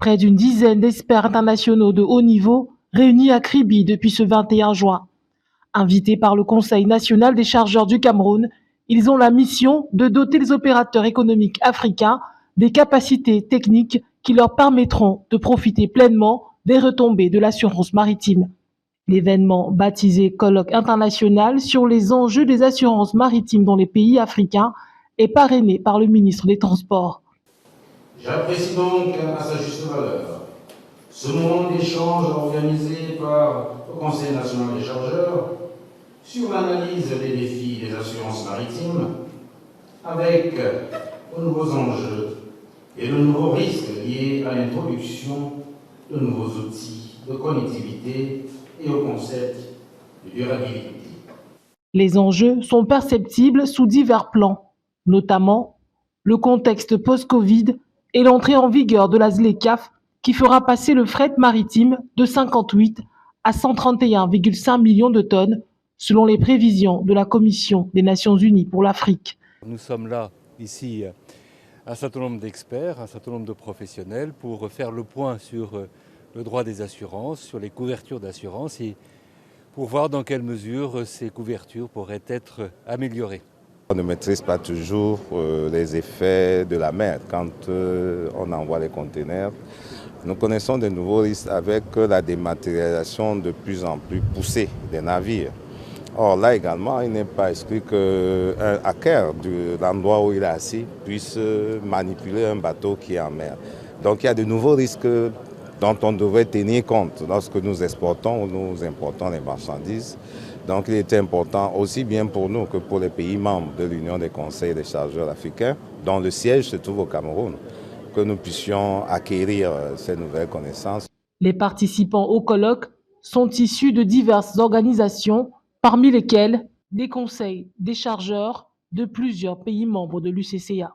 Près d'une dizaine d'experts internationaux de haut niveau réunis à Kribi depuis ce 21 juin. Invités par le Conseil national des chargeurs du Cameroun, ils ont la mission de doter les opérateurs économiques africains des capacités techniques qui leur permettront de profiter pleinement des retombées de l'assurance maritime. L'événement, baptisé Colloque international sur les enjeux des assurances maritimes dans les pays africains, est parrainé par le ministre des Transports. J'apprécie donc à sa juste valeur ce moment d'échange organisé par le Conseil national des chargeurs sur l'analyse des défis des assurances maritimes avec de nouveaux enjeux et de nouveaux risques liés à l'introduction de nouveaux outils de connectivité et au concept de durabilité. Les enjeux sont perceptibles sous divers plans, notamment le contexte post-Covid et l'entrée en vigueur de la ZLECAf qui fera passer le fret maritime de 58 à 131,5 millions de tonnes, selon les prévisions de la Commission des Nations Unies pour l'Afrique. Nous sommes là, ici, un certain nombre d'experts, un certain nombre de professionnels pour faire le point sur le droit des assurances, sur les couvertures d'assurance et pour voir dans quelle mesure ces couvertures pourraient être améliorées. On ne maîtrise pas toujours les effets de la mer quand on envoie les conteneurs. Nous connaissons de nouveaux risques avec la dématérialisation de plus en plus poussée des navires. Or là également, il n'est pas exclu qu'un hacker de l'endroit où il est assis puisse manipuler un bateau qui est en mer. Donc il y a de nouveaux risques dont on devrait tenir compte lorsque nous exportons ou nous importons les marchandises. Donc il était important aussi bien pour nous que pour les pays membres de l'Union des conseils des chargeurs africains, dont le siège se trouve au Cameroun, que nous puissions acquérir ces nouvelles connaissances. Les participants au colloque sont issus de diverses organisations, parmi lesquelles des conseils des chargeurs de plusieurs pays membres de l'UCCA.